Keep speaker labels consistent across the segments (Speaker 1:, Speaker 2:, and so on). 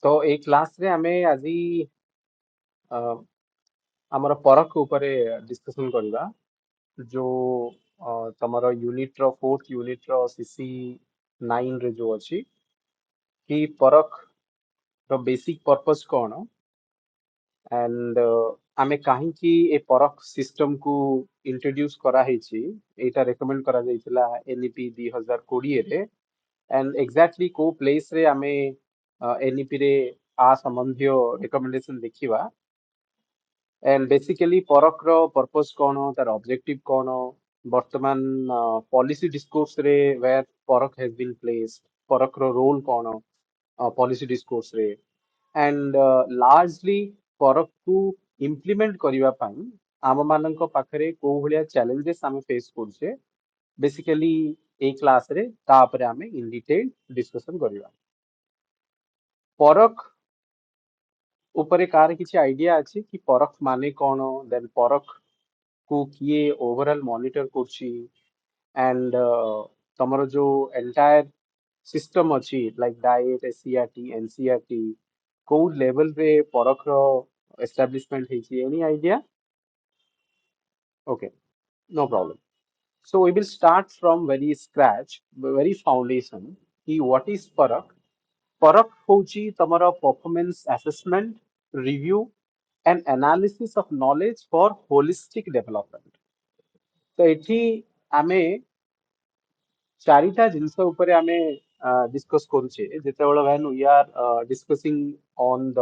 Speaker 1: तो ए क्लास रे आमे आज आमर परख उपरे डिस्कशन करबा जो तमर यूनिट रो फोर्थ यूनिट रो सीसी 9 रे जो अछि कि परख रो बेसिक पर्पस कोन एंड आमे काहे कि ए परख सिस्टम को इंट्रोड्यूस करा हेछि एटा रेकमेंड करा जाइतिला एनईपी 2020 रे एंड एग्जैक्टली को प्लेस रे आमे एनईपी रे आ संबंधित रिकमेंडेशन देखिबा एंड बेसिकली परख रो पर्पस कोन तार ऑब्जेक्टिव कोन वर्तमान पॉलिसी डिस्कोर्स रे वेयर परख हैज बीन प्लेस्ड परख रो रोल कोन पॉलिसी डिस्कोर्स रे एंड लार्जली परख को इम्प्लीमेंट करिवा पई आम मानक पाखरे को भलिया चैलेंजेस आमे फेस करछे बेसिकली ए क्लास रे तापरे आमे इन डिटेल डिस्कशन करिवा परख उपरे कार किछि आइडिया अछि कि परख माने कोन देन परख को किए ओवरऑल मॉनिटर करछि एंड तमरो जो एंटायर सिस्टम अछि लाइक डाइट एससीईआरटी एनसीईआरटी को लेवल रे परख रो एस्टैब्लिशमेंट हेछि any idea okay no problem so we will start from very scratch very foundation कि व्हाट इज परख परख होछि तमरो performance assessment review and analysis of knowledge for holistic development तो एठी आमे चारिटा जिनस उपरे आमे डिस्कस करूचे जेतेबेले when we are discussing on the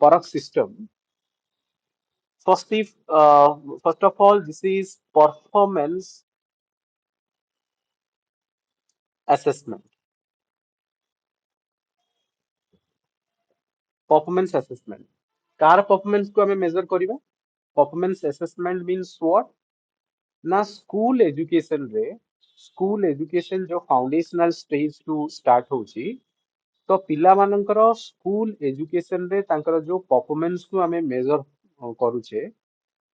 Speaker 1: परख system first of all this is assessment performance assessment car performance को हमें मेजर करिबा परफॉर्मेंस असेसमेंट मींस व्हाट ना स्कूल एजुकेशन जो फाउंडेशनल स्टेज टू स्टार्ट होची तो पिला मानकर स्कूल एजुकेशन रे तांकर जो परफॉर्मेंस को हमें मेजर करूचे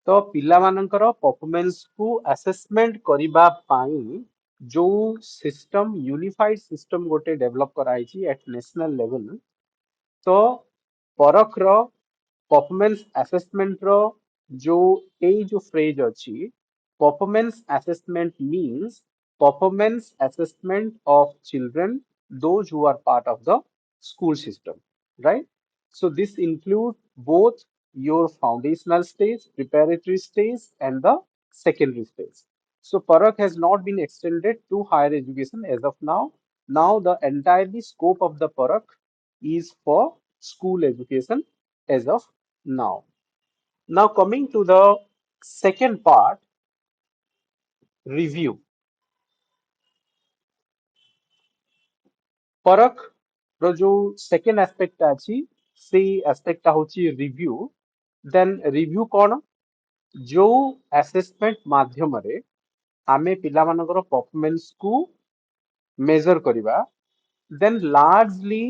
Speaker 1: तो पिला मानकर परफॉर्मेंस को असेसमेंट करिबा पाई जो सिस्टम यूनिफाइड सिस्टम गोटे डेवलप कराइची एट नेशनल लेवल तो परख रो परफॉर्मेंस असेसमेंट रो जो ए जो फ्रेज अछि performance assessment means performance assessment of children those who are part of the school system right so this include both your foundational stage preparatory stage and the secondary stage so parak has not been extended to higher education as of now the entirely scope of the parak is for school education as of now. Now coming to the second part, review. परख रो जो second aspect अछि से aspect होची review then review कोन जो assessment माध्यम रे आमे पिला मानकर परफॉर्मेंस को मेजर करिबा देन लार्जली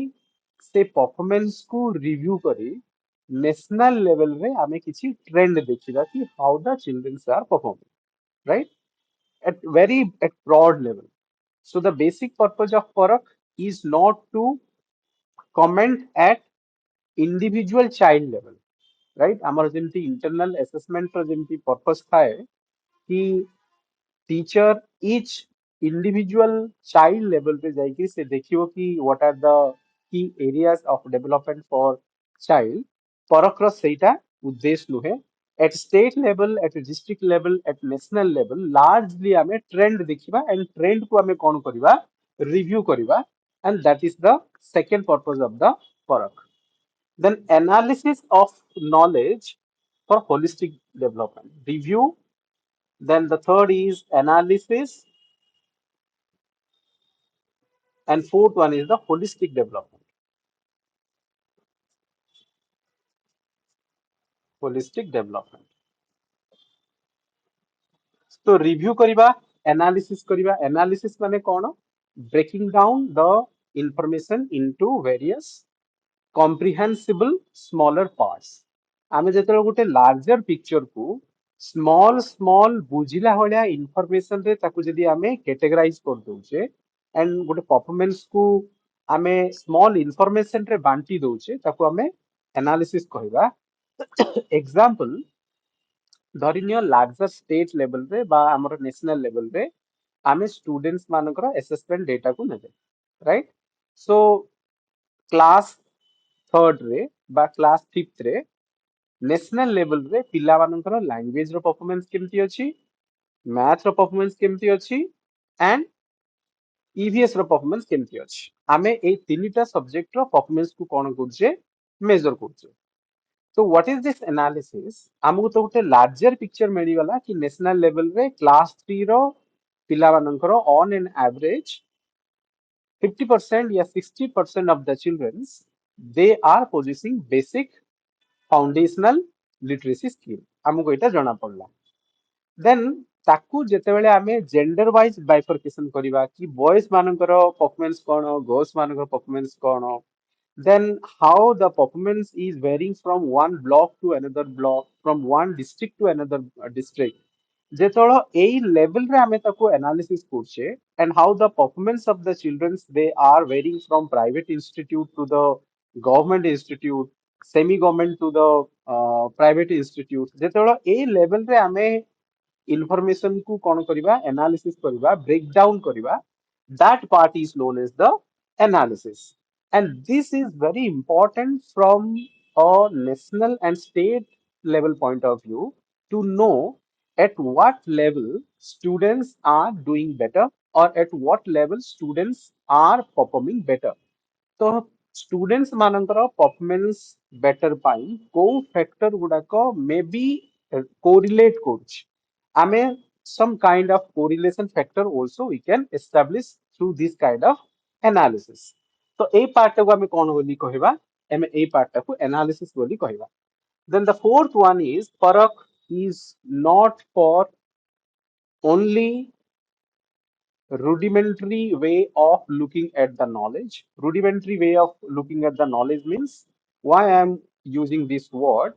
Speaker 1: से परफॉर्मेंस को रिव्यू करी नेशनल लेवल रे आमे किछि ट्रेंड देखिबा कि how the childrens are performing right at broad level. So the basic purpose of Parakh is not to comment at individual child level, right? Amar jemti internal assessment ro jemti purpose thae कि teacher each individual child level पे जाइए से देखियो कि what are the key areas of development for child परख रो सेटा उद्देश्य नुहे at state level at district level at national level largely हमें trend देखिबा and trend को हमें कौन करिबा review करिबा and that is the second purpose of the परख then analysis of knowledge for holistic development review then the third is analysis. And fourth one is the holistic development. Holistic development. So review करिबा, analysis माने कौन? Breaking down the information into various comprehensible smaller parts. आमे जेतरो गुटे larger picture को small बुझिला होलिया information रे ताकू जदी आमे categorize कर दोचे and गुटे performance को आमे स्मॉल इनफॉरमेशन रे बांटी दउचे ताको आमे एनालिसिस कहबा एग्जांपल धरिनियो लार्जर स्टेट लेवल रे बा हमर नेशनल लेवल रे आमे स्टूडेंट्स मानकर असेसमेंट डेटा को नेबे राइट सो क्लास थर्ड रे बा क्लास फिफ्थ रे नेशनल लेवल रे पिला मानकर लैंग्वेज रो परफॉर्मेंस केमती अछि मैथ रो परफॉर्मेंस केमती अछि एंड ईवीएस रो परफॉर्मेंस केमती अछि आमे ए तीनटा सब्जेक्ट रो परफॉर्मेंस को कोन करजे मेजर करजे तो व्हाट इज दिस एनालिसिस हमको तो गोटे लार्जर पिक्चर मिली गला कि नेशनल लेवल रे क्लास 3 रो पिला मानकर ऑन एन एवरेज 50% या 60% of the children they are possessing basic foundational literacy skill हमको एटा जଣା पड़ला देन ताकू जेतेबेले आमे जेंडर वाइज बाइफरकेशन करिवा कि बॉयज मानकर परफॉर्मेंस कोन गर्ल्स मानकर performance cone then how the performance is varying from one block to another block from one district to another district ଯେତେବେଳେ ଏଇ level ରେ ଆମେ ତାକୁ analysis କରୁଛେ and how the performance of the children they are varying from private institute to the government institute semi government to the private institute ଯେତେବେଳେ ଏଇ level ରେ ଆମେ information ku kon kariba analysis kariba breakdown kariba that part is known as the analysis and this is very important from a national and state level point of view to know at what level students are doing better or at what level students are performing better तो students मानकर performance better पाई को factor गुडाक may be correlate करूछ आमे some kind of correlation factor also we can establish through this kind of analysis तो ए part को आमे कोन बोली कहबा एमे ए पार्ट को एनालिसिस बोली कहबा then the fourth one is Parakh is not for only rudimentary way of looking at the knowledge. Rudimentary way of looking at the knowledge means why I am using this word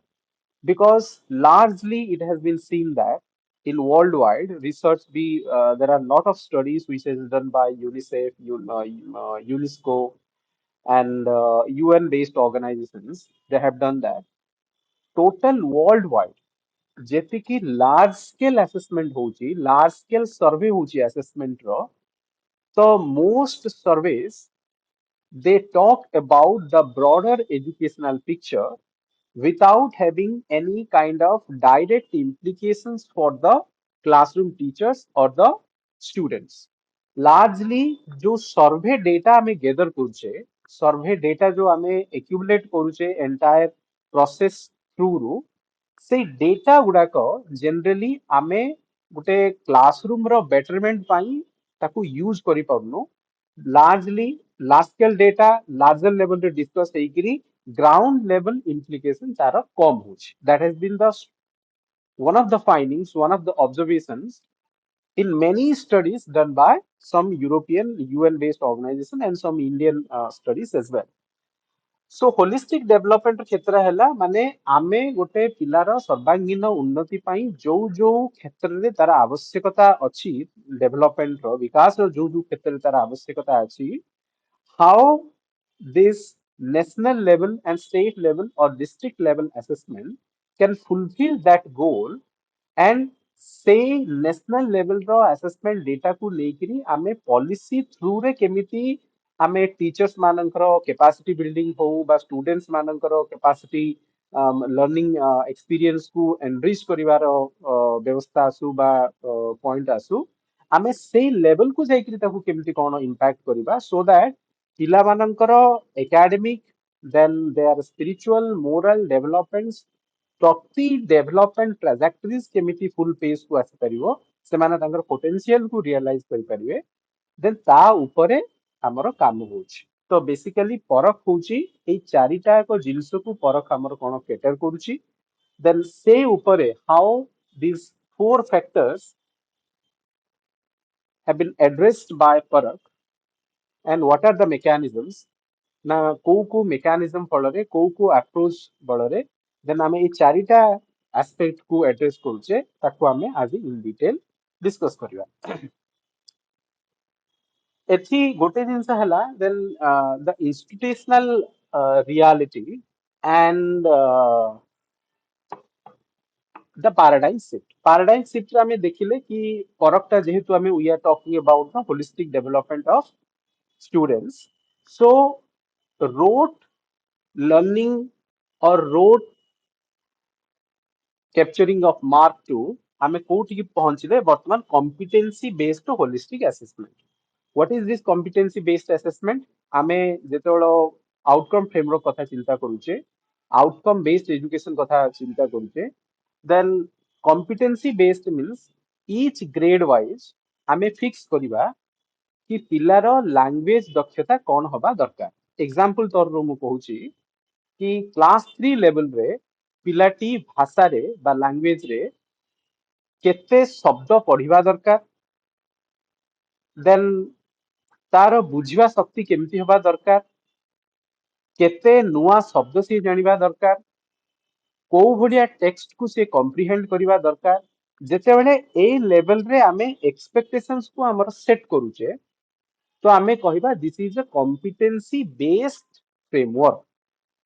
Speaker 1: because largely it has been seen that in worldwide research be there are a lot of studies which is done by UNICEF, UNESCO, and UN based organizations. They have done that. Total worldwide ଯେତିକି large scale assessment ହଉଛି large scale survey ହଉଛି assessment ର so most surveys they talk about the broader educational picture without having any kind of direct implications for the classroom teachers or the students. Largely जो survey data हमें gather करुचे survey data जो हमें accumulate करुचे entire process through रू से data गुड़ाक generally आमे गोटे क्लासरूम रो बेटरमेंट पाई ताकू यूज करि पाउनो largely large scale data larger level रे डिस्कस हेकरी ग्राउंड लेवल implication तार कम होछ that has been the one of the findings one of the observations in many studies done by some European UN based organization and some Indian studies as well so holistic development क्षेत्र हैला माने आमे गोटे पिलार सर्वांगीन उन्नति पाई जो जो क्षेत्र रे तार आवश्यकता अछि डेवलपमेंट रो विकास रो जो जो क्षेत्र रे तार आवश्यकता अछि how this national level and state level or district level assessment can fulfill that goal and ସେଇ ନ୍ୟାସନାଲ ଲେଭେଲର ଆସେସମେଣ୍ଟ ଡେଟାକୁ ନେଇକିରି ଆମେ ପଲିସି ଥ୍ରୁରେ କେମିତି ଆମେ ଟିଚର୍ସ ମାନଙ୍କର କେପାସିଟି ବିଲ୍ଡିଂ ହଉ ବା ଷ୍ଟୁଡେଣ୍ଟସ୍ ମାନଙ୍କର କେପାସିଟି ଲର୍ଣ୍ଣିଂ ଏକ୍ସପିରିଏନ୍ସକୁ ଏନରିଚ୍ କରିବାର ବ୍ୟବସ୍ଥା ଆସୁ ବା ପଏଣ୍ଟ ଆସୁ ଆମେ ସେଇ ଲେଭେଲକୁ ଯାଇକିରି ତାକୁ କେମିତି କଣ ଇମ୍ପାକ୍ଟ କରିବା ସୋ ଦ୍ୟାଟ ପିଲାମାନଙ୍କର academic then their spiritual moral development ପ୍ରତି ଡେଭଲପମେଣ୍ଟ ଟ୍ରାଜାକ୍ଟରିଜ କେମିତି ଫୁଲ ପେଜ କୁ ଆସିପାରିବ ସେମାନେ ତାଙ୍କର ପୋଟେନସିଆଲ କୁ ରିଅଲାଇଜ କରିପାରିବେ ଦେନ୍ ତା ଉପରେ ଆମର କାମ ହଉଛି ତ ବେସିକାଲି ପରଖ ହଉଛି ଏଇ ଚାରିଟା ଏକ ଜିନିଷକୁ ପରଖ ଆମର କଣ କେଟର କରୁଛି ଦେନ୍ ସେ ଉପରେ how this four factors have been addressed by Parakh and what are the mechanisms ना କୋଉ କୋଉ mechanism ଫଳରେ କୋଉ କୋଉ approach ବଳରେ then ଆମେ ଏଇ ଚାରିଟା aspect କୁ address କରୁଛେ ତାକୁ ଆମେ ଆଜି in detail discuss କରିବା ଏଠି ଗୋଟେ ଜିନିଷ ହେଲା then the institutional reality and the paradigm shift. Paradigm shift ଆମେ ଦେଖିଲେ କି ପରଖଟା ଯେହେତୁ ଆମେ we are talking about the holistic development of students, so rote learning or rote capturing of mark to ଆମେ କୋଉଠିକି ପହଞ୍ଚିଲେ ବର୍ତ୍ତମାନ competency based holistic assessment। what is this competency based assessment? ଆମେ ଯେତେବେଳେ outcome framework କଥା ଚିନ୍ତା କରୁଛେ, outcome based education କଥା ଚିନ୍ତା କରୁଛେ, then competency based means each grade wise ଆମେ fix କରିବା कि पिलार language दक्षता कौन हवा दरकार। एग्जांपल तौर रो मु कहूची कि क्लास 3 लेवल रे पिलाटी भाषा रे बा लैंग्वेज रे केते शब्द पढ़िबा दरकार, देन तार बुझिबा शक्ति केमती हवा दरकार, केते नुआ शब्द से जानिबा दरकार, को भडिया टेक्स्ट को से कॉम्प्रिहेंड करिबा दरकार। जेते बेले ए लेवल रे आमे एक्सपेक्टेशंस को हमर सेट करूचे, तो आमे कहिबा this is a competency based framework.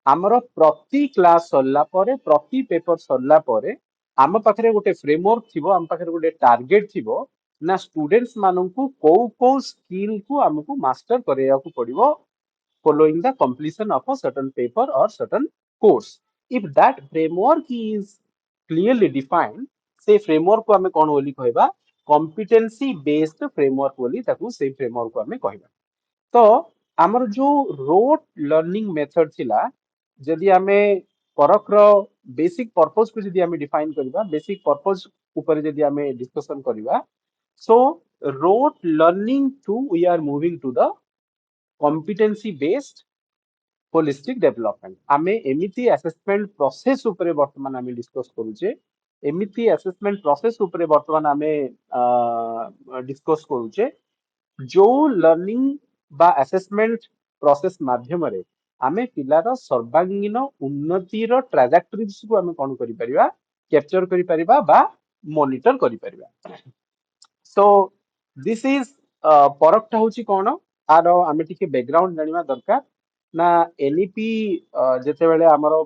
Speaker 1: आमर प्रति क्लास सरला परे, प्रति पेपर सरला परे आम पाखरे गोटे फ्रेमवर्क थिबो, आम पाखरे गोटे टारगेट थिबो ना स्टूडेंट्स माननकु को स्किल को हमकु मास्टर करेया को पड़िबो following the completion of a certain paper or certain course। if that framework is clearly defined, से framework को हमें कौन बोली कहबा, competency based framework बोली ताकू से framework को हमें कहबा। तो आमर जो रोट लर्निंग मेथड थिला, जदि आमे परख रो बेसिक पर्पस को जदि आमे डिफाइन करबा, बेसिक पर्पस ऊपर जदि आमे डिस्कशन करबा, so rote learning to we are moving to the competency based holistic development। आमे एमिति असेसमेंट प्रोसेस ऊपर वर्तमान आमे डिस्कस करूचे, एमिति असेसमेंट प्रोसेस ऊपर वर्तमान आमे डिस्कस करूचे जो लर्निंग बा असेसमेंट प्रोसेस माध्यम रे आमे पिलार सर्वांगीन उन्नतिर ट्राजेक्टरीज को आमे कोन करि परिबा, कैप्चर करि परिबा बा मॉनिटर करि परिबा। सो दिस इज परखटा होची कोन, आरो आमे टिके बैकग्राउंड जानिबा दरकार ना। एनईपी जेते बेले हमरो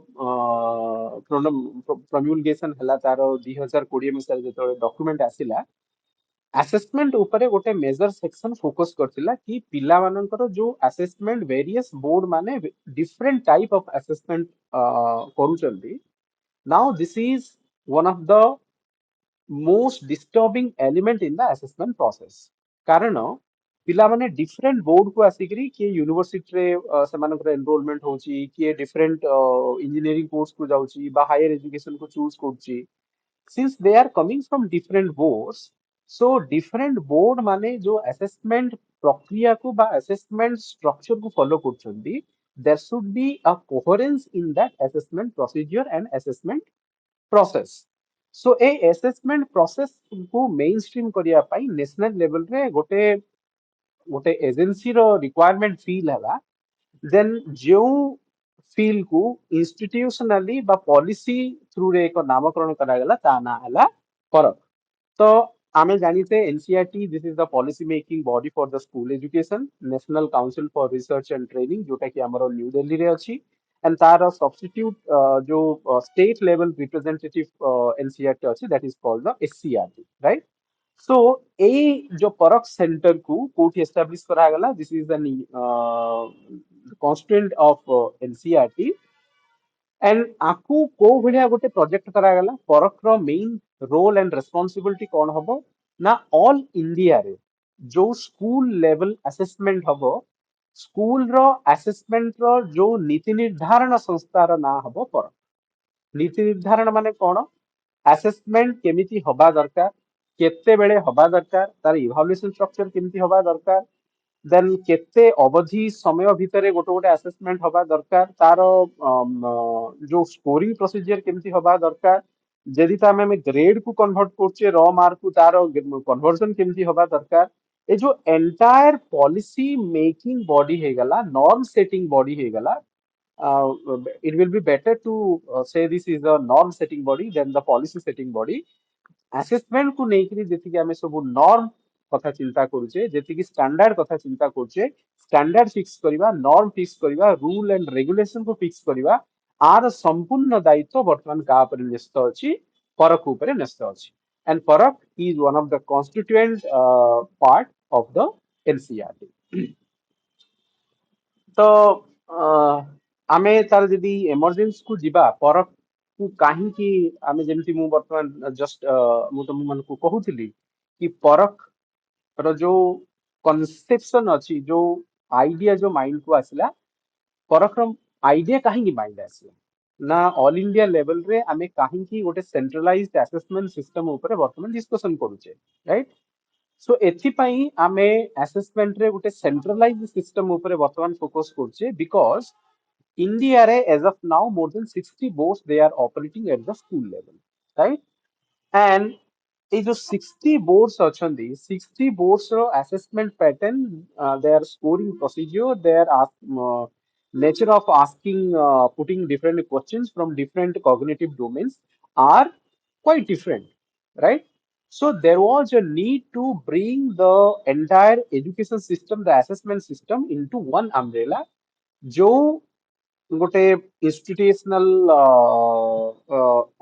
Speaker 1: प्रम्युलगेशन हला तारो 2020 मसिया जेते डॉक्यूमेंट आसिला, असेसमेंट ऊपर गोटे मेजर सेक्शन फोकस करथिला कि पिला मानकर जो असेसमेंट वेरियस बोर्ड माने डिफरेंट टाइप ऑफ असेसमेंट करूचंदी। Now this is one of the most disturbing element in the assessment process. कारण पिला माने डिफरेंट बोर्ड को आसिकरी कि यूनिवर्सिटी रे सेमानकर एनरोलमेंट होची, कि डिफरेंट इंजीनियरिंग कोर्स को जाउची बा हायर एजुकेशन को चूज करची। since they are coming from different boards, so different board माने जो assessment प्रक्रिया को बा assessment structure को follow करछंदी, there should be a coherence in that assessment procedure and assessment process। so A assessment process को mainstream करिया पाई national level रे गोटे गोटे एजेंसी रो रिक्वायरमेंट फील हला। देन जो फील को इंस्टीट्यूशनली बा पॉलिसी थ्रू रे एक नामकरण करा गला, ता ना हला परख। तो आमे जानिते NCERT this is the policy making body for the school education, national council for research and training जोटा कि हमरो न्यू दिल्ली रे अछि, एंड तार सब्स्टिट्यूट जो स्टेट लेवल रिप्रेजेंटेटिव एनसीईआरटी अछि that is called the SCERT, right. So uh जो Parakh centre को कोठी एस्टैब्लिश करा गला, this is an constituent of NCERT, and आकू को भलिया गोटे प्रोजेक्ट करा गला। परख रो मेन रोल एंड रिस्पांसिबिलिटी कोन हबो ना, ऑल इंडिया रे जो स्कूल लेवल असेसमेंट हबो, स्कूल रो असेसमेंट रो जो नीति निर्धारण संस्था रो ना हबो परख। नीति निर्धारण माने कोन, असेसमेंट केमिति हबा दरकार, केते बेले हबा दरकार, तार इवैल्यूएशन स्ट्रक्चर केमिति हबा दरकार, देन केते अवधि समय भितरे गोटे गोटे असेसमेंट हबा दरकार, तार जो स्कोरिंग प्रोसीजर केमिति हबा दरकार, जदि त हमें ग्रेड को कन्वर्ट करछे रॉ मार्क को, तार कन्वर्जन केमिति हबा दरकार। ए जो एंटायर पॉलिसी मेकिंग बॉडी हे गला, नॉर्म सेटिंग बॉडी हे गला, it will be better to say this is a norm setting body than the policy setting body। Assessment को नेकरी जेति कि हमें सब नॉर्म କଥା ଚିନ୍ତା କରୁଛେ ଯେତିକି ଷ୍ଟାଣ୍ଡାର୍ଡ କଥା ଚିନ୍ତା କରୁଛେ ଷ୍ଟାଣ୍ଡାର୍ଡ ଫିକ୍ସ କରିବା ନର୍ମ ଫିକ୍ସ କରିବା ରୁଲ ଆଣ୍ଡ ରେଗୁଲେସନ କୁ ଫିକ୍ସ କରିବା आर संपूर्ण दायित्व वर्तमान का ଉପରେ ନ୍ୟସ୍ତ ଅଛି ପରଖ ଉପରେ ନ୍ୟସ୍ତ ଅଛି and Parakh is one of the constituent part of the NCERT तो आमे तार जदि इमरजेंसी को जिबा परख को काहे कि आमे जेमति मु वर्तमान जस्ट मु तुम मन को कहूतिली कि परख रो जो कन्सेप्शन अछि जो आइडिया जो माइंड को आसला परख रो आइडिया काहे कि माइंड आसला ना ऑल इंडिया लेवल रे आमे काहे कि गोटे सेंट्रलाइज्ड असेसमेंट सिस्टम ऊपर वर्तमान डिस्कशन करूचे राइट सो एथिपाई आमे असेसमेंट रे गोटे सेंट्रलाइज्ड सिस्टम ऊपर वर्तमान फोकस करछे बिकॉज इंडिया रे as of now more than 60 boards they are operating at the school level right and ये जो 60 बोर्ड्स अछंदी 60 बोर्ड्स रो assessment pattern their scoring procedure their nature of asking putting different questions from different cognitive domains are quite different right so there was a need to bring the entire education system the assessment system into one umbrella जो गोटे institutional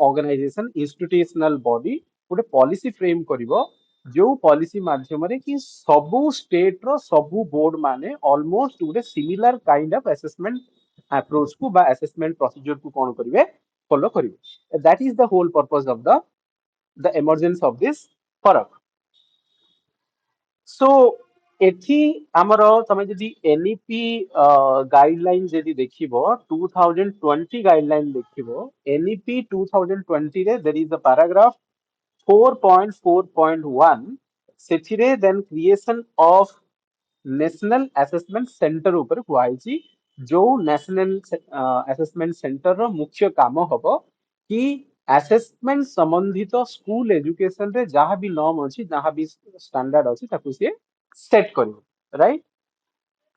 Speaker 1: organisation institutional body गोटे policy frame करिवो जो policy माध्यम रे कि सबु state रो सबु board माने ऑलमोस्ट गोटे similar kind of assessment approach को बा असेसमेंट प्रोसीजर को कोन करिवे फॉलो करिवे that is the whole purpose of the emergence of this फरक सो एथि हमर तमे जदि एनईपी गाइडलाइन जदि देखिबो 2020 गाइडलाइन देखिबो एनईपी 2020 रे देयर इज अ पैराग्राफ 4.4.1 सेथिरे then creation of national assessment centre ऊपर कुआइची जो नेशनल असेसमेंट सेंटर रो मुख्य काम हबो कि असेसमेंट संबंधित स्कूल एजुकेशन रे जहां भी नॉर्म अछि जहां भी स्टैंडर्ड अछि ताकू से सेट करियो right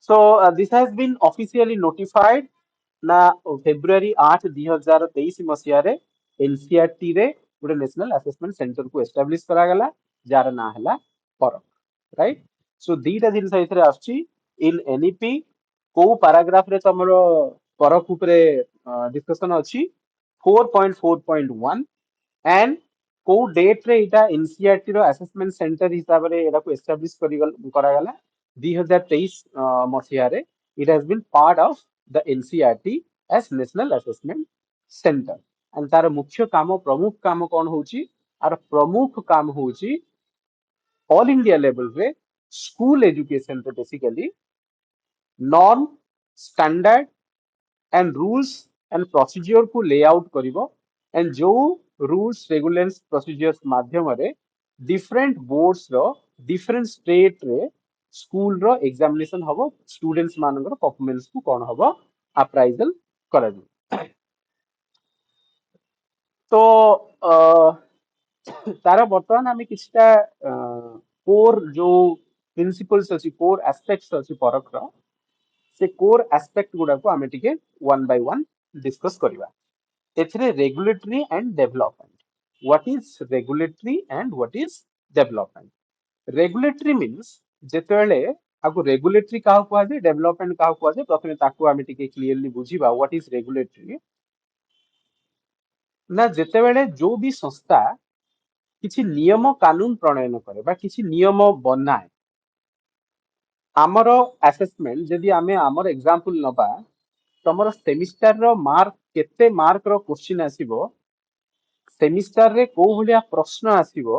Speaker 1: so this has been officially notified ना फेब्रुआरी 8 2023 मसिया रे एनसीईआरटी रे गोटे नेशनल असेसमेंट सेंटर को एस्टाब्लिश करा गला जार ना हला परख राइट सो दीटा जिनस एथरे आछि इन एनईपी को पैराग्राफ रे तमरो परख ऊपर डिस्कशन अछि 4.4.1 एंड को डेट रे इटा एनसीईआरटी रो असेसमेंट सेंटर हिसाब रे एटा को एस्टाब्लिश करा गला 2023 मसिया रे it has been part of the NCERT as National Assessment Center and तार मुख्य काम प्रमुख काम कौन होची आर प्रमुख काम होची ऑल इंडिया लेवल रे स्कूल एजुकेशन रे basically norm standard and rules and procedure को लेआउट करिवो एंड जो रूल्स रेगुलेशंस प्रोसीजर्स माध्यम रे डिफरेंट बोर्ड्स रो डिफरेंट स्टेट रे स्कूल रो एग्जामिनेशन हबो स्टूडेंट्स मानकर परफॉर्मेंस को कोन हबो अप्राइजल कराजी तो तार वर्तमान आमे किछटा कोर जो प्रिंसिपल्स अछि कोर एस्पेक्ट्स अछि परख रो से कोर एस्पेक्ट गुडा को आमे टिके वन बाय वन डिस्कस करिवा एथरे regulatory and development what is regulatory and what is development regulatory means जेतेले आको रेगुलेटरी काह को आजे डेवलपमेंट काह को आजे प्रथमे ताको आमे टिके क्लियरली बुझीबा व्हाट इज रेगुलेटरी ना जेतेबेले जो भी संस्था किछि नियम कानून प्रणयन करे बा किछि नियम बनाए आमरो असेसमेंट जदि आमे आमर एग्जांपल नबा तमरो सेमिस्टर रो मार्क केते मार्क रो क्वेश्चन आसीबो सेमिस्टर रे को भलिया प्रश्न आसीबो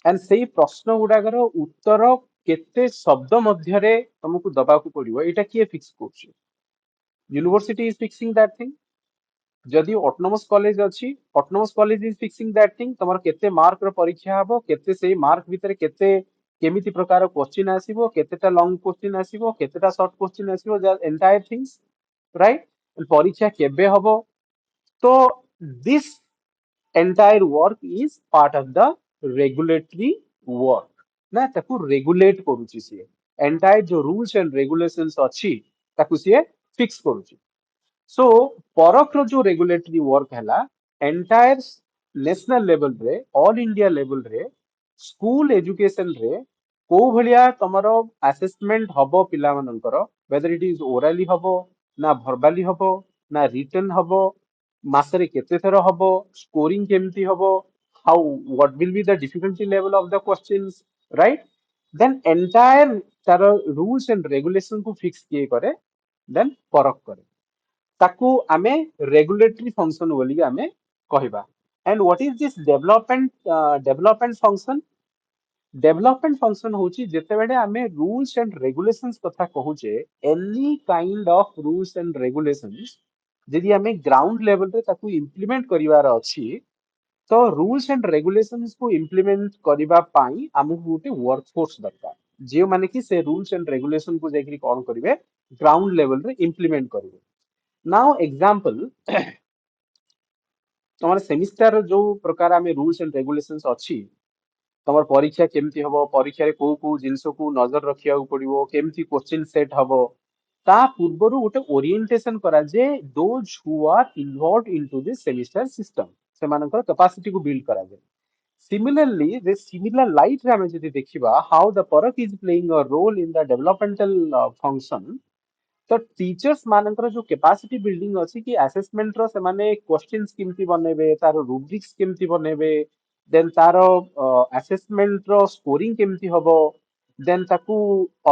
Speaker 1: एंड सेही प्रश्न गुडाकर उत्तर केते शब्द मध्य रे तुमको दबा को पड़िबो एटा किए फिक्स करछि university is fixing that thing जदि ऑटोनोमस कॉलेज अछि autonomous college is fixing that thing तमर केते मार्क रो परीक्षा हबो केते सेही मार्क भीतर केते केमिति प्रकार क्वेश्चन आसीबो केतेटा लॉन्ग क्वेश्चन आसीबो केतेटा शॉर्ट क्वेश्चन आसीबो एंटायर थिंग्स राइट परीक्षा केबे हबो तो this entire work is part of the regulatory work ना ताकू रेगुलेट करूची से एंटायर जो रूल्स एंड रेगुलेशंस अछि ताकू से फिक्स करूची सो परख रो जो रेगुलेटरी वर्क हैला एंटायर नेशनल लेवल रे ऑल इंडिया लेवल रे स्कूल एजुकेशन रे को भलिया तमरो असेसमेंट हबो पिला मनंकर वेदर इट इज ओरली हबो ना भर्बाली हबो ना रिटन हबो मासरे केते थर हबो स्कोरिंग केमती हबो how what will be the difficulty level of the questions right then entire तार रूल्स एंड रेगुलेशन को फिक्स किए करे देन परख करे ताकू आमे रेगुलेटरी फंक्शन बोली आमे कहबा and what is this development function development function होची जेतेबेले आमे रूल्स एंड रेगुलेशंस कथा कहूचे any kind of rules and regulations यदि आमे ग्राउंड लेवल रे ताकू इंप्लीमेंट करिवार अछि तो रूल्स एंड रेगुलेशंस को इंप्लीमेंट करिबा पाई हमहु गोटे वर्कफोर्स दरकार जे माने कि से रूल्स एंड रेगुलेशन को जेकरी कोन करिवे ग्राउंड लेवल रे इंप्लीमेंट करिवे नाउ एग्जांपल तमर सेमिस्टर जो प्रकार आमे रूल्स एंड रेगुलेशंस अछि तमर परीक्षा केमती हबो परीक्षा रे को जिंस को नजर रखिया पड़िवो केमती क्वेश्चन सेट हबो ता पूर्वरु गोटे ओरिएंटेशन करा जे those who are involve into this semester system सेमानकर कैपेसिटी को बिल्ड करा जाय सिमिलरली this similar light रे हमें जदि देखिबा how the Parakh is playing a role in the developmental function तो टीचर्स मानकर जो कैपेसिटी बिल्डिंग अछि कि असेसमेंट रो से माने क्वेश्चंस केमती बनेबे तारो रुब्रिक्स केमती बनेबे देन तारो असेसमेंट रो स्कोरिंग केमती हबो देन ताकू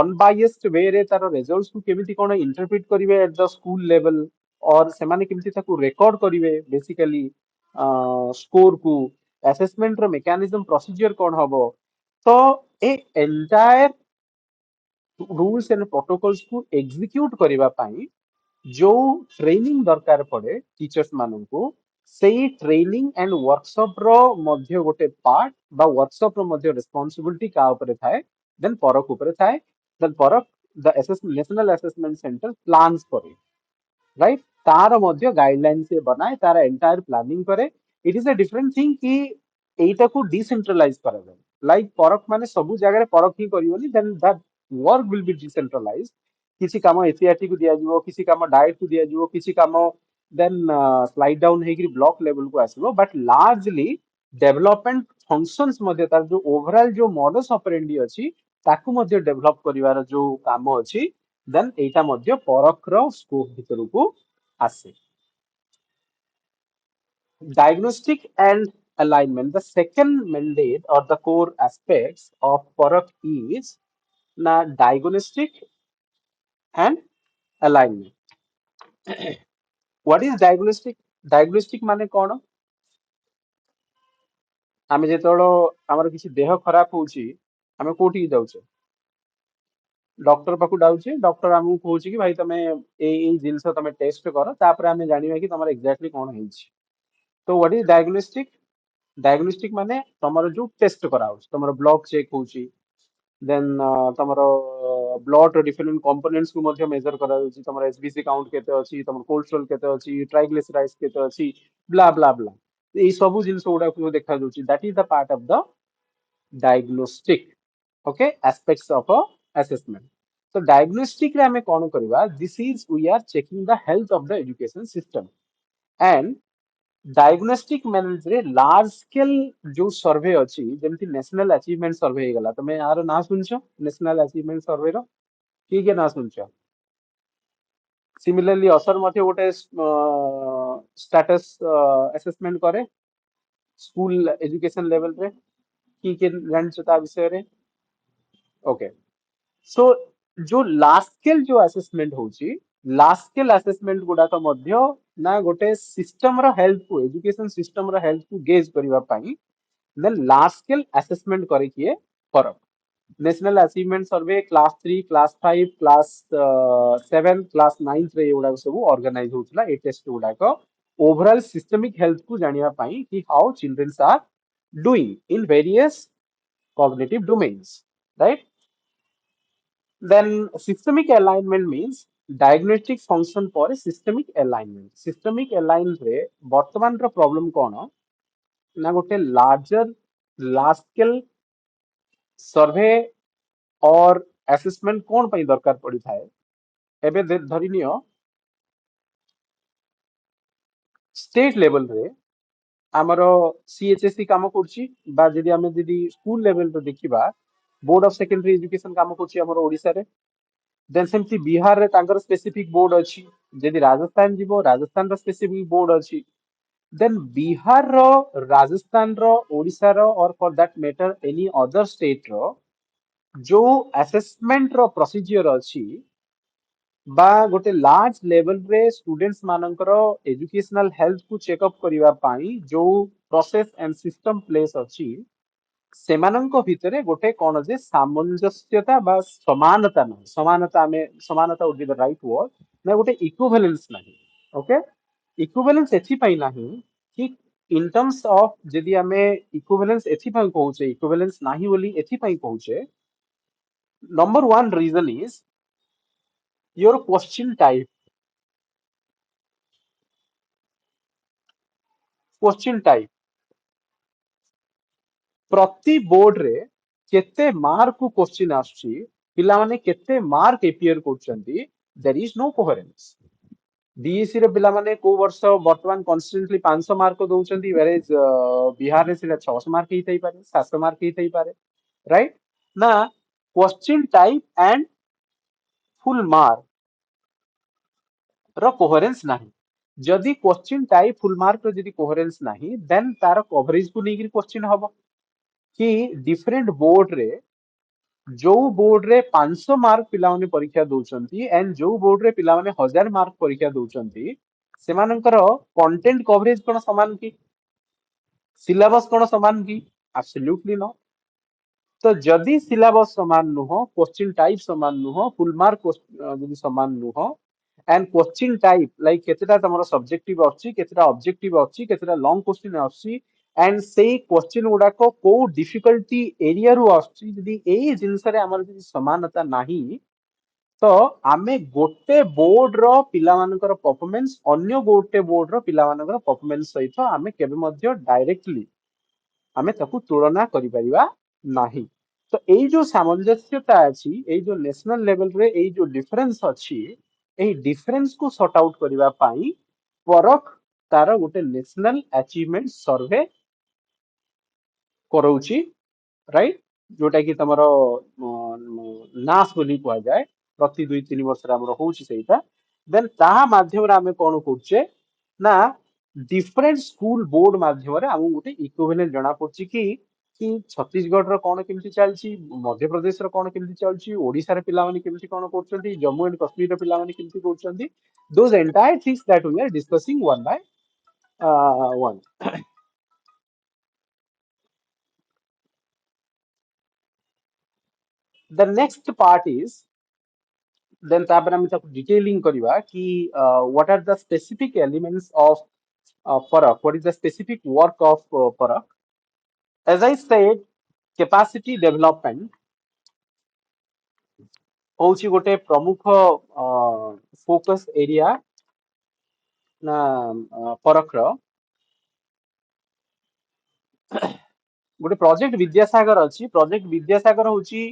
Speaker 1: अनबायस्ड वे रे तारो रिजल्ट्स को केमती कोन इंटरप्रेट करिवे एट द स्कूल लेवल और से माने केमती ताकू रिकॉर्ड करिवे बेसिकली स्कोर को असेसमेंट रो मैकेनिज्म प्रोसीजर कोन हबो तो ए एंटायर रूल्स एंड प्रोटोकॉल्स को एग्जीक्यूट करबा पाई जो ट्रेनिंग दरकार पड़े टीचर्स माननकु सेही ट्रेनिंग एंड वर्कशॉप रो मध्य गोटे पार्ट बा वर्कशॉप रो मध्य रिस्पांसिबिलिटी का ऊपर थाए देन परक ऊपर थाए देन परक the national assessment centre plans करे राइट तार मध्य गाइडलाइन से बनाए तार एंटायर प्लानिंग करे it is a different thing कि एटा को डिसेंट्रलाइज करा जाए लाइक परख माने सब जगह रे परख ही करिवनी then that work will be decentralise किसी काम एसीआरटी को दिया जीवो किसी काम डाइट को दिया जीवो किसी काम देन स्लाइड डाउन हेगी ब्लॉक लेवल को आसीबो बट लार्जली डेवलपमेंट फंक्शंस मध्ये तार जो ओवरऑल जो मॉडल्स ऑपरेंडी अछि ताकू मध्ये डेवलप करिवार जो काम अछि देन एटा मध्ये परख रो स्कोप भितर को आसे diagnostic and alignment the second mandate or the core aspects of Parakh is na diagnostic and alignment what is diagnostic माने कोन आमे जेतोलो हमर किछि देह खराब होउची आमे कोठी जाउछे डॉक्टर पाकु डाउछे डॉक्टर हमु कहूची कि भाई तमे ए जिंस तमे टेस्ट करो तापर आमे जानिबा कि तमर एग्जैक्टली कोन हेछि तो व्हाट इज डायग्नोस्टिक माने तमर जो टेस्ट कराउ तमर ब्लड चेक होउची देन तमर ब्लड डिफरेंट कंपोनेंट्स को मध्ये मेजर करा होउची तमर एसबीसी काउंट केते अछि तमर कोलेस्ट्रॉल केते अछि ट्राइग्लिसराइड्स केते अछि ब्ला ब्ला ब्ला ए सब जिंस गुडा को देखा जाउची that is the part of the diagnostic okay aspects of a assessment तो डायग्नोस्टिक रे हमें कोन करबा this is we are checking the health of the education system and diagnostic methods रे लार्ज स्केल जो सर्वे अछि जेमति नेशनल अचीवमेंट सर्वे हे गला तमे यार ना सुनछो नेशनल अचीवमेंट सर्वे रो ठीक है ना सुनछो सिमिलरली असर मध्ये गोटे स्टेटस असेसमेंट करे स्कूल एजुकेशन लेवल रे की जानछो ता विषय रे ओके सो जो लास्ट स्केल जो असेसमेंट होची लास्ट स्केल असेसमेंट गुडा तो मध्य ना गोटे सिस्टम रो हेल्थ को एजुकेशन सिस्टम रो हेल्थ को गेज करिवा पाई देन लास्ट स्केल असेसमेंट करे किए फरक नेशनल अचीवमेंट सर्वे क्लास 3 क्लास 5 क्लास 7 क्लास 9 रे एउडा सब ऑर्गेनाइज होतला ए टेस्ट गुडा को ओवरऑल सिस्टमिक हेल्थ को जानिया पाई कि how childrens are doing in various cognitive domains right then systemic alignment means diagnostic function पर systemic alignment systemic alignment रे वर्तमान रो प्रॉब्लम कोन ना गोटे लार्जर लार्ज स्केल सर्वे और असेसमेंट कोन पई दरकार पड़ी थाए एबे धरि नियो स्टेट लेवल रे हमरो सीएचएससी काम करछि बा जदि हमें जदि स्कूल लेवल रे देखिबा बोर्ड ऑफ सेकेंडरी एजुकेशन काम करछि हमर ओडिसा रे। देन सेमती बिहार रे तांकर स्पेसिफिक बोर्ड अछि। जदि राजस्थान जीवो राजस्थान रो स्पेसिफिक बोर्ड अछि। देन बिहार रो, राजस्थान रो, ओडिसा रो, और for that matter any other state रो जो असेसमेंट रो प्रोसीजर अछि बा गोटे लार्ज लेवल रे स्टूडेंट्स मानकर एजुकेशनल हेल्थ को चेकअप करिवा पाई जो प्रोसेस एंड सिस्टम प्लेस अछि सेमानंक भितरे गोटे कोन जे सामंजस्यता बा समानता न समानता में समानता would be the right word ना गोटे इक्विवेलेंस नाही। ओके, इक्विवेलेंस एथि पाई नाही कि इन टर्म्स ऑफ जदि हमें इक्विवेलेंस एथि पाई कहूचे इक्विवेलेंस नाही बोली एथि पाई कहूचे number one reason is your question type. Question type प्रति बोर्ड रे केते मार्क को क्वेश्चन आछी पिला माने केते मार्क एपियर करछंती there is no coherence. DSC रे पिला माने को वर्ष वर्तमान कांस्टेंटली 500 मार्क दउचंती वेरेज बिहार रे सिला 600 मार्क ही थई पारे 700 मार्क ही थई पारे राइट ना। Question type and full mark रो कोहेरेंस नाही। जदि क्वेश्चन टाइप फुल मार्क रो जदि कोहेरेंस नाही देन तार कवरेज को लेकर क्वेश्चन हबो कि डिफरेंट बोर्ड रे जो बोर्ड रे 500 मार्क पिला माने परीक्षा दउचंती एंड जो बोर्ड रे पिला माने 1000 मार्क परीक्षा दउचंती सेमानकर कंटेंट कवरेज कोन समान की सिलेबस कोन समान की एब्सोल्युटली नो। तो जदि सिलेबस समान नुह क्वेश्चन टाइप समान नुह फुल मार्क जदि समान नुह एंड क्वेश्चन टाइप लाइक केतेटा तमरो सब्जेक्टिव अछि केतेटा ऑब्जेक्टिव अछि केतेटा लॉन्ग क्वेश्चन अछि एंड से क्वेश्चन गुडा को डिफिकल्टी एरिया रु अछि जदि एई जिंस रे हमर जदि समानता नाही तो आमे गोटे बोर्ड रो पिला मानकर परफॉर्मेंस अन्य गोटे बोर्ड रो पिला मानकर परफॉर्मेंस सहित आमे केबे मध्य डायरेक्टली आमे ताकू तुलना करि परिबा नाही। तो एई जो सामंजस्यता अछि एई जो नेशनल लेवल रे एई जो डिफरेंस अछि एई डिफरेंस को सॉर्ट आउट करिबा पाई परख तार गोटे नेशनल अचीवमेंट सर्वे करौची राइट जोटा कि तमरो नास बोली कुआ जाए प्रति 2-3 वर्ष रे हमरो होउची सेटा। देन ताहा माध्यम रे आमे कोन करछे ना डिफरेंट स्कूल बोर्ड माध्यम रे हम गोटे इक्विवेलेंट जणा पड़ची कि छत्तीसगढ़ रो कोन केमती चलची मध्य प्रदेश रो कोन केमती चलची ओडिसा रे पिला माने केमती कोन करछंती जम्मू एंड कश्मीर रे पिला माने केमती करछंती those entire things that we are discussing one by one. The next part is then तापर हम ताको डिटेलिंग करिवा कि what are the specific elements of Parakh, what is the specific work of Parakh. As I said capacity development होउची गोटे प्रमुख focus area ना परख रो गोटे प्रोजेक्ट विद्यासागर अछि। प्रोजेक्ट विद्यासागर होउची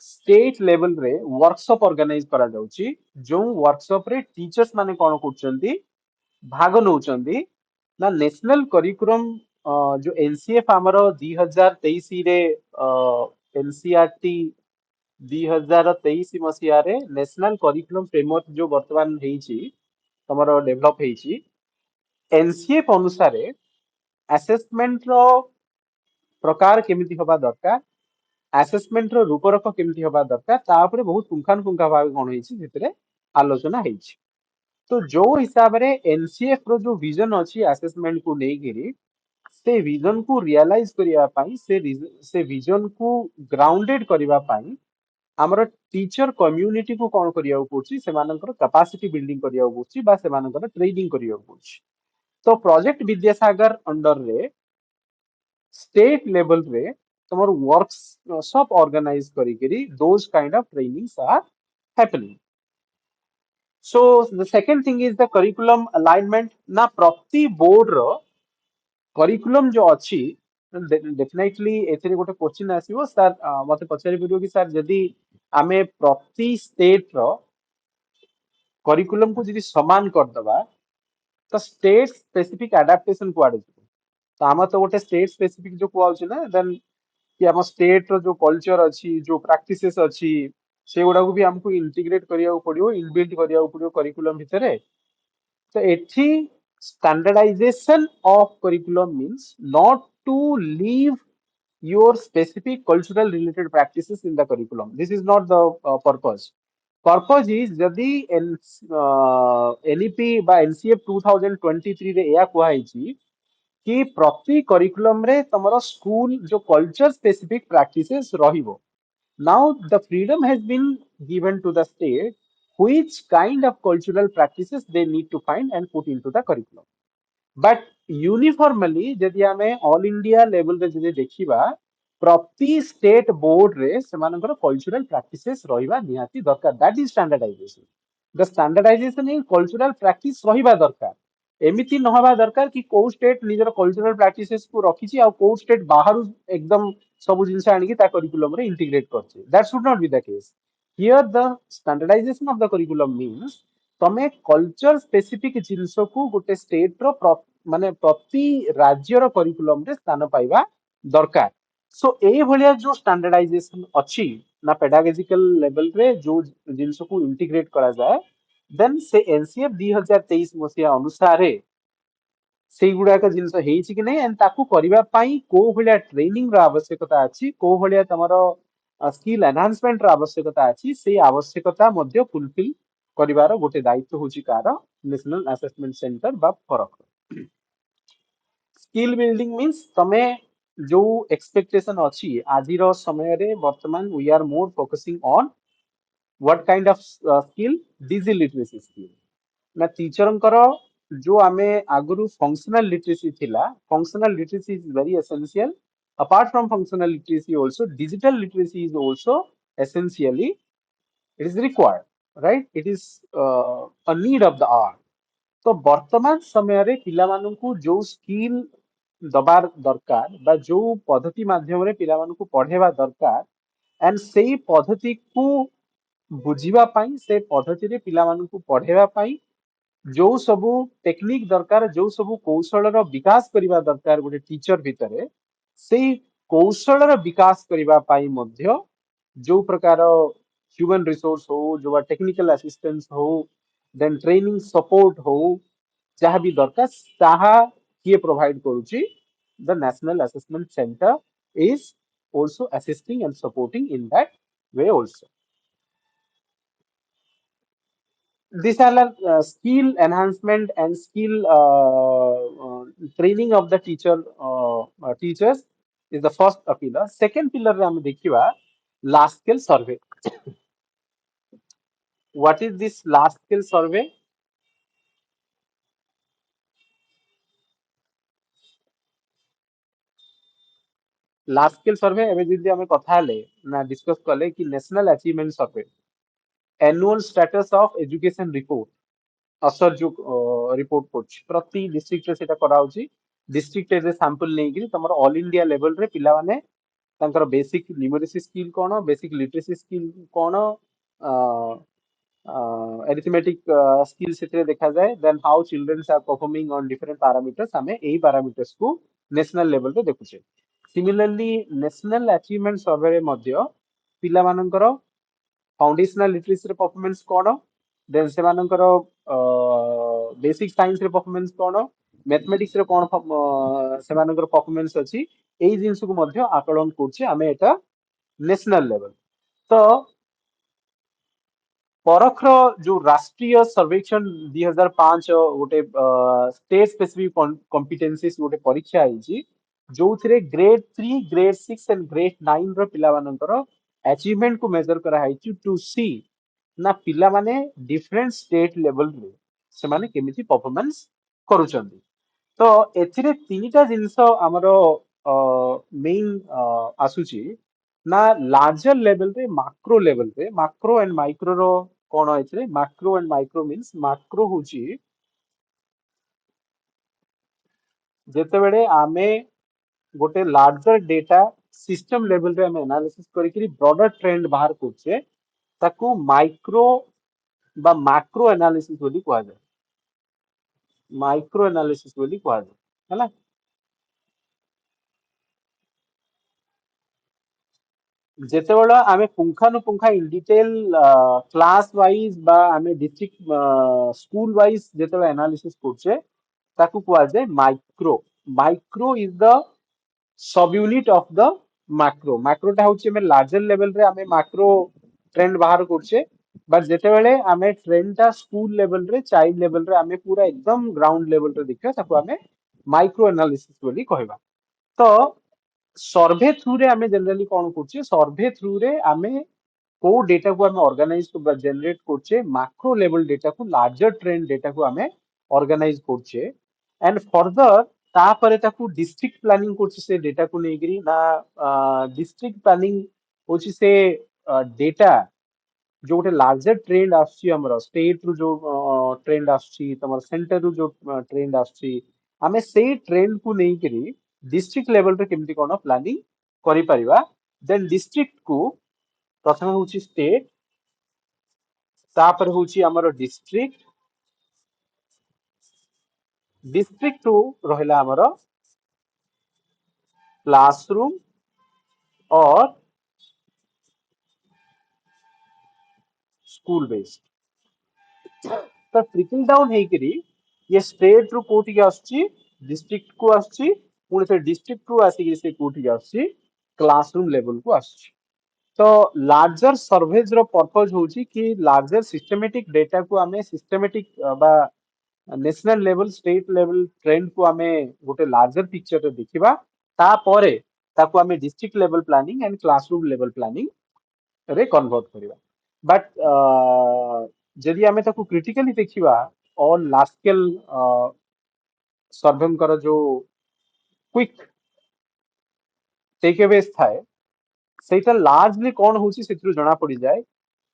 Speaker 1: स्टेट लेवल रे वर्कशॉप ऑर्गेनाइज करा जाउची जो वर्कशॉप रे टीचर्स माने कोन करचंती भाग नउचंती ना नेशनल करिकुलम जो एनसीएफ हमरो 2023 रे एनसीईआरटी 2023 मसिया रे नेशनल करिकुलम फ्रेमवर्क जो वर्तमान हेची तमरो डेवलप हेची एनसीएफ अनुसार असेसमेंट रो प्रकार केमिति होबा दरकार असेसमेंट रो रूपरेख केमिति होबा दरकार ता ऊपर बहुत पुंखानुपुंखा भाव कोन हेची जेतरे आलोचना हेची। तो जो हिसाब रे एनसीएफ रो जो विजन अछि असेसमेंट को लेगिरी से विजन को रियलाइज करिया पाई से विजन को ग्राउंडेड करिवा पाई हमर टीचर कम्युनिटी को कोन करिया पड़छि सेमानकर कैपेसिटी बिल्डिंग करिया पड़छि बा सेमानकर ट्रेनिंग करिया पड़छि। तो प्रोजेक्ट विद्यासागर अंडर रे स्टेट लेवल रे तमर वर्कशॉप ऑर्गेनाइज करिकरी those kind of trainings are happening. So the second thing is the curriculum alignment ना प्रति बोर्ड रो करिकुलम जो अछि डेफिनेटली एथिरे गोटे क्वेश्चन आसीबो सर मते पचारि परियो कि सर जदी आमे प्रति स्टेट रो करिकुलम को जदी समान कर दबा तो स्टेट स्पेसिफिक एडाप्टेशन कुआडे तो आम तो गोटे स्टेट स्पेसिफिक जो कुआउछ ना देन कि आम स्टेट रो जो कल्चर अच्छी जो प्रैक्टिसेस अच्छी से गुडा को भी हमको इंटीग्रेट करिया पड़ियो इनबिल्ट करिया पड़ियो करिकुलम भितरे तो एठी standardization of curriculum means not to leave your specific cultural related practices in the curriculum. This is not the purpose. Purpose is ଯଦି NEP বা NCF 2023 ରେ ଏହା କୁହାଯାଇଛି कि प्रति करिकुलम रे तमरो स्कूल जो कल्चर स्पेसिफिक प्रैक्टिसेस रहिबो. Now the freedom has been given to the state which kind of cultural practices they need to find and put into the curriculum. But uniformly जदि आमे ऑल इंडिया लेवल रे जदि देखिबा प्रति state board रे सेमानकर cultural practices रहिबा निहाती दरकार that is standardisation the standardisation in cultural practice रहिबा दरकार एमिति न हवा दरकार कि को स्टेट निजर कल्चरल प्रैक्टिसेस को रखिछि आ को स्टेट बाहर एकदम सब जिंस आनि कि ता करिकुलम रे इंटीग्रेट करछि that should not be the case here the standardization of the curriculum means तमे कल्चर स्पेसिफिक जिंस को गोटे स्टेट रो माने प्रति राज्यर करिकुलम रे स्थान पाइबा दरकार सो ए भलिया जो स्टैंडर्डाइजेशन अच्छी ना पेडागोजिकल लेवल रे जो जिंस को इंटीग्रेट करा जाए देन से एनसीएफ 2023 मसिया अनुसार ସେଇଗୁଡାକ ଜିନିଷ ହେଇଛି କି ନାହିଁ and ତାକୁ କରିବା ପାଇଁ କୋଉ ଭଳିଆ ଟ୍ରେନିଂ ର ଆବଶ୍ୟକତା ଅଛି କୋଉ ଭଳିଆ ତମର ସ୍କିଲ୍ ଏନହାନ୍ସମେଣ୍ଟ ର ଆବଶ୍ୟକତା ଅଛି ସେଇ ଆବଶ୍ୟକତା ମଧ୍ୟ ଫୁଲଫିଲ କରିବାର ଗୋଟେ ଦାୟିତ୍ୱ ହଉଛି କାର ନ୍ୟାସନାଲ ଆସେସମେଣ୍ଟ ସେଣ୍ଟର ବା ଫରକ ସ୍କିଲ୍ ବିଲ୍ଡିଂ ମିନ୍ସ ତମେ ଯୋଉ ଏକ୍ସପେକ୍ଟେସନ ଅଛି ଆଜିର ସମୟରେ ବର୍ତ୍ତମାନ we are more focusing on what kind of skill digital literacy skill ना टीचरଙ୍କର जो आमे आगुरु फंक्शनल लिटरेसी थिला functional literacy is very essential apart from functional literacy also digital literacy is also essentially it is required right it is a need of the hour तो वर्तमान समय रे पिलामानंकु जो स्किल दबार दरकार बा जो पद्धति माध्यम रे पिलामानंकु पढ़ेवा दरकार एंड सेई पद्धति को बुझिबा पाई से पद्धति रे पिलामानंकु पढ़ेवा पाई जो सबु टेक्निक दरकार जो सबु कौशल विकास करबा दरकार गोटे टीचर भितरे सेई कौशल विकास करबा पाई मध्य जो प्रकार ह्यूमन रिसोर्स हो जो टेक्निकल असिस्टेंस हो देन ट्रेनिंग सपोर्ट हो जहाँ भी दरकार ताहा किए प्रोवाइड करूची the national assessment centre is also assisting and supporting in that way also these are like skill enhancement and skill training of the teachers is the first pillar second pillar रे हम देखिबा large scale survey what is this large scale survey large scale survey एबे जदि हम कथा ले ना discuss कले कि national achievement survey annual status of education report असर जो रिपोर्ट करछि प्रति डिस्ट्रिक्ट रे सेटा करा होछि डिस्ट्रिक्ट रे सैंपल नै कि तमर ऑल इंडिया लेवल रे पिला माने तांकर बेसिक न्यूमेरेसी स्किल कोन बेसिक लिटरेसी स्किल कोन arithmetic skill ସେଥିରେ ଦେଖାଯାଏ then how children are performing on different parameters ଆମେ ଏଇ parameters को national level ରେ ଦେଖୁଛେ similarly national achievement survey ରେ ମଧ୍ୟ ପିଲାମାନଙ୍କର फाउंडेशनल लिटरेसी रे परफॉर्मेंस कोन देन सेमानଙ୍କର बेसिक साइंस रे परफॉर्मेंस कोन मैथमेटिक्स रे कोन सेमानଙ୍କର परफॉर्मेंस अछि एई जिंस को ମଧ୍ୟ आकलन करछे आमे एटा नेशनल लेवल तो परखर जो राष्ट्रीय सर्वेक्षण 2005 गोटे स्टेट स्पेसिफिक कॉम्पिटेंसीज गोटे परीक्षा आइछि जो थिरे ग्रेड 3 ग्रेड 6 एंड ग्रेड 9 रो पिला मानकर अचीवमेंट को मेजर करा हाइछि टू सी ना पिला माने डिफरेंट स्टेट लेवल रे से माने केमिति परफॉर्मेंस करूचंदी तो एथिरे तीनटा जिंस हमरो मेन आसुची ना लार्जर लेवल रे माक्रो एंड माइक्रो रो कोन एथिरे macro and micro means macro होची जेते बेले आमे गोटे लार्जर डेटा सिस्टम लेवल रे हम एनालिसिस करिकरी ब्रॉडर ट्रेंड बाहर करछे ताकू माइक्रो बा मैक्रो एनालिसिस बोली कुआ जाय माइक्रो एनालिसिस बोली कुआ जाय हला ଯେତେବେଳେ ଆମେ ପୁଙ୍ଖାନୁପୁଙ୍ଖା ଇନ ଡିଟେଲ କ୍ଲାସ ୱାଇଜ ବା ଆମେ ଡିଷ୍ଟ୍ରିକ୍ଟ ସ୍କୁଲ ୱାଇଜ ଯେତେବେଳେ ଆନାଲିସିସ୍ କରୁଛେ ତାକୁ କୁହାଯାଏ micro. Micro is the sub unit of the macro. मैक्रोटा हूँ आम लार्जर लेवल रे आम मैक्रो ट्रेंड बाहर करछे। बट जेतेबेले आम ट्रेंडटा स्कूल लेवल रे चाइल्ड लेवल रे आम पूरा एकदम ग्राउंड लेवल रे देखा ताको आम माइक्रो एनालिसिस बोली कहबा। तो सर्वे थ्रू रे आम जनरली कौन करछे, सर्वे थ्रू रे आम को डेटा को आम ऑर्गेनाइज जनरेट करछे मैक्रो लेवल डेटा को, लार्जर ट्रेंड डेटा को आम ऑर्गेनाइज करछे। एंड फर्दर तापर ताकू डिस्ट्रिक्ट प्लानिंग करछे से डेटा को लेकरी ना डिस्ट्रिक्ट प्लानिंग होची से डेटा जो गोटे लार्जर ट्रेंड आछी हमर स्टेट रु जो ट्रेंड आछी तमर सेंटर रु जो ट्रेंड आछी आमे सेई ट्रेंड को लेकरी डिस्ट्रिक्ट लेवल रे केमती कोन प्लानिंग करि परिबा। देन डिस्ट्रिक्ट को प्रथम होची स्टेट, तापर होची हमर डिस्ट्रिक्ट, डिस्ट्रिक्ट टू रहिला हमर क्लासरूम और स्कूल बेस्ड। तो ट्रिकल डाउन हेकरी ये स्टेट रु कोठी आछी डिस्ट्रिक्ट को आछी, पुणी से डिस्ट्रिक्ट रु आसी से कोठी आछी क्लासरूम लेवल को आछी। तो लार्जर सर्वेज रो पर्पस होची कि लार्जर सिस्टमैटिक डेटा को आमे सिस्टमैटिक बा national level state level trend को आमे गोटे लार्जर पिक्चर रे देखिबा, तापरे ताको आमे district level planning and classroom level planning रे कन्वर्ट करिबा। बट जदि आमे ताको क्रिटिकली देखिबा ऑन लार्ज स्केल सर्वेंकर जो क्विक टेक अवेज थाए ସେଇଟା ଲାର୍ଜଲି କଣ ହଉଛି ସେଥିରୁ ଜଣା ପଡିଯାଏ।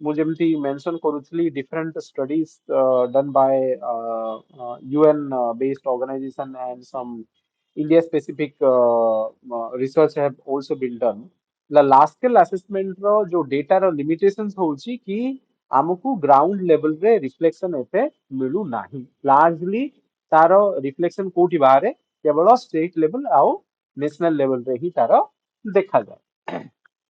Speaker 1: ମୁଁ ଯେମିତି ମେନସନ କରୁଥିଲି different studies done by UN based organisation and some India specific research have also been done. Large scale assessment रो जो डेटा रो लिमिटेशंस होची कि हमको ग्राउंड लेवल रे रिफ्लेक्शन एते मिलू नाही। लार्जली तारो रिफ्लेक्शन कोठी बाहरे केवल स्टेट लेवल आउ नेशनल लेवल रे ही तारो देखा जाए।